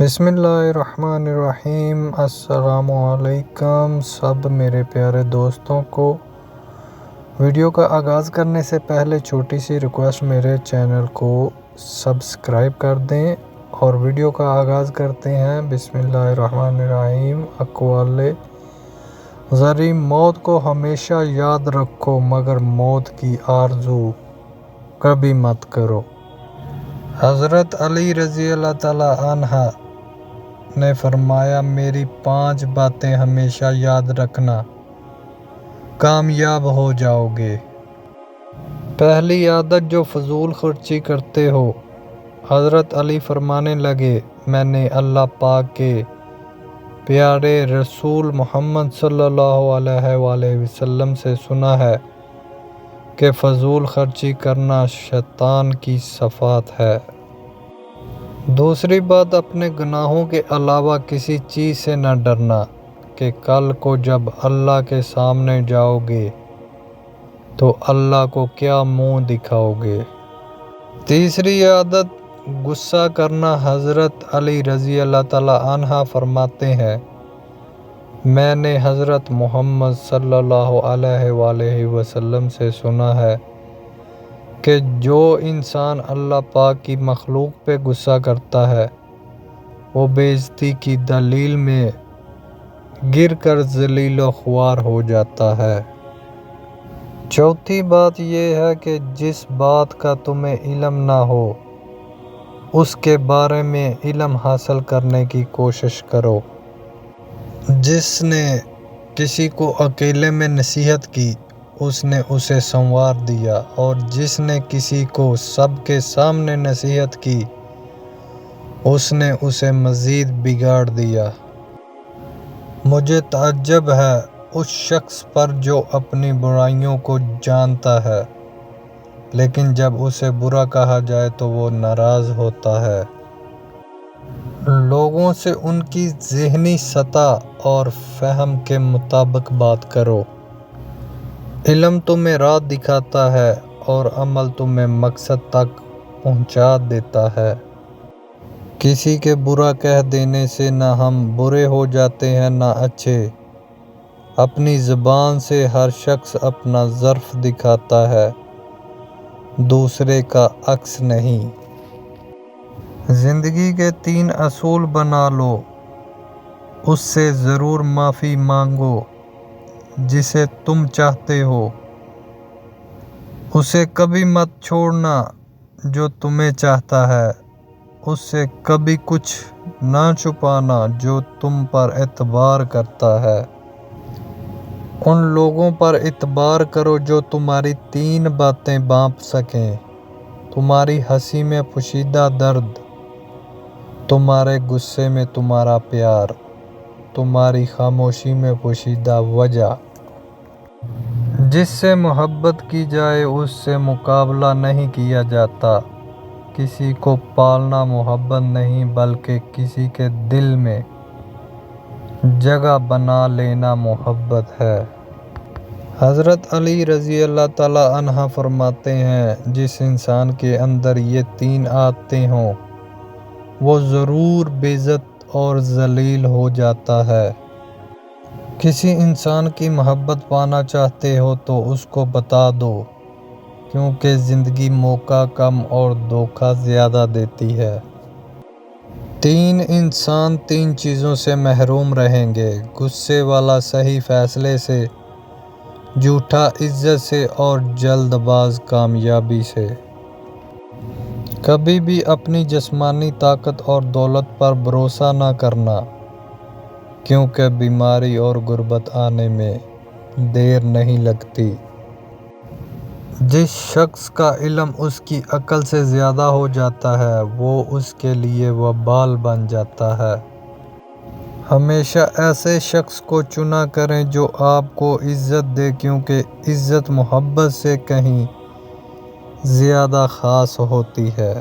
بسم اللہ الرحمن الرحیم۔ السلام علیکم سب میرے پیارے دوستوں کو۔ ویڈیو کا آغاز کرنے سے پہلے چھوٹی سی ریکویسٹ، میرے چینل کو سبسکرائب کر دیں اور ویڈیو کا آغاز کرتے ہیں۔ بسم اللہ الرحمن الرحیم۔ اقوال زرعی: موت کو ہمیشہ یاد رکھو مگر موت کی آرزو کبھی مت کرو۔ حضرت علی رضی اللہ تعالیٰ عنہ نے فرمایا، میری 5 باتیں ہمیشہ یاد رکھنا، کامیاب ہو جاؤ گے۔ پہلی عادت، جو فضول خرچی کرتے ہو۔ حضرت علی فرمانے لگے، میں نے اللہ پاک کے پیارے رسول محمد صلی اللہ علیہ وآلہ وسلم سے سنا ہے کہ فضول خرچی کرنا شیطان کی صفات ہے۔ دوسری بات، اپنے گناہوں کے علاوہ کسی چیز سے نہ ڈرنا کہ کل کو جب اللہ کے سامنے جاؤ گے تو اللہ کو کیا منہ دکھاؤ گے۔ تیسری عادت، غصہ کرنا۔ حضرت علی رضی اللہ تعالیٰ عنہ فرماتے ہیں، میں نے حضرت محمد صلی اللہ علیہ وآلہ وسلم سے سنا ہے کہ جو انسان اللہ پاک کی مخلوق پہ غصہ کرتا ہے وہ بے عزتی کی دلیل میں گر کر ذلیل و خوار ہو جاتا ہے۔ چوتھی بات یہ ہے کہ جس بات کا تمہیں علم نہ ہو اس کے بارے میں علم حاصل کرنے کی کوشش کرو۔ جس نے کسی کو اکیلے میں نصیحت کی اس نے اسے سنوار دیا، اور جس نے کسی کو سب کے سامنے نصیحت کی اس نے اسے مزید بگاڑ دیا۔ مجھے تعجب ہے اس شخص پر جو اپنی برائیوں کو جانتا ہے لیکن جب اسے برا کہا جائے تو وہ ناراض ہوتا ہے۔ لوگوں سے ان کی ذہنی سطح اور فہم کے مطابق بات کرو۔ علم تمہیں راہ دکھاتا ہے اور عمل تمہیں مقصد تک پہنچا دیتا ہے۔ کسی کے برا کہہ دینے سے نہ ہم برے ہو جاتے ہیں نہ اچھے۔ اپنی زبان سے ہر شخص اپنا ظرف دکھاتا ہے، دوسرے کا عکس نہیں۔ زندگی کے 3 اصول بنا لو، اس سے ضرور معافی مانگو۔ جسے تم چاہتے ہو اسے کبھی مت چھوڑنا، جو تمہیں چاہتا ہے اس سے کبھی کچھ نہ چھپانا، جو تم پر اعتبار کرتا ہے۔ ان لوگوں پر اعتبار کرو جو تمہاری 3 باتیں بانپ سکیں، تمہاری ہنسی میں پوشیدہ درد، تمہارے غصے میں تمہارا پیار، تمہاری خاموشی میں پوشیدہ وجہ۔ جس سے محبت کی جائے اس سے مقابلہ نہیں کیا جاتا۔ کسی کو پالنا محبت نہیں بلکہ کسی کے دل میں جگہ بنا لینا محبت ہے۔ حضرت علی رضی اللہ تعالیٰ عنہ فرماتے ہیں، جس انسان کے اندر یہ 3 عادتیں ہوں وہ ضرور بے عزت اور ذلیل ہو جاتا ہے۔ کسی انسان کی محبت پانا چاہتے ہو تو اس کو بتا دو، کیونکہ زندگی موقع کم اور دھوکہ زیادہ دیتی ہے۔ 3 انسان 3 چیزوں سے محروم رہیں گے: غصے والا صحیح فیصلے سے، جھوٹا عزت سے اور جلد باز کامیابی سے۔ کبھی بھی اپنی جسمانی طاقت اور دولت پر بھروسہ نہ کرنا، کیونکہ بیماری اور غربت آنے میں دیر نہیں لگتی۔ جس شخص کا علم اس کی عقل سے زیادہ ہو جاتا ہے وہ اس کے لیے وبال بن جاتا ہے۔ ہمیشہ ایسے شخص کو چنا کریں جو آپ کو عزت دے، کیونکہ عزت محبت سے کہیں زیادہ خاص ہوتی ہے۔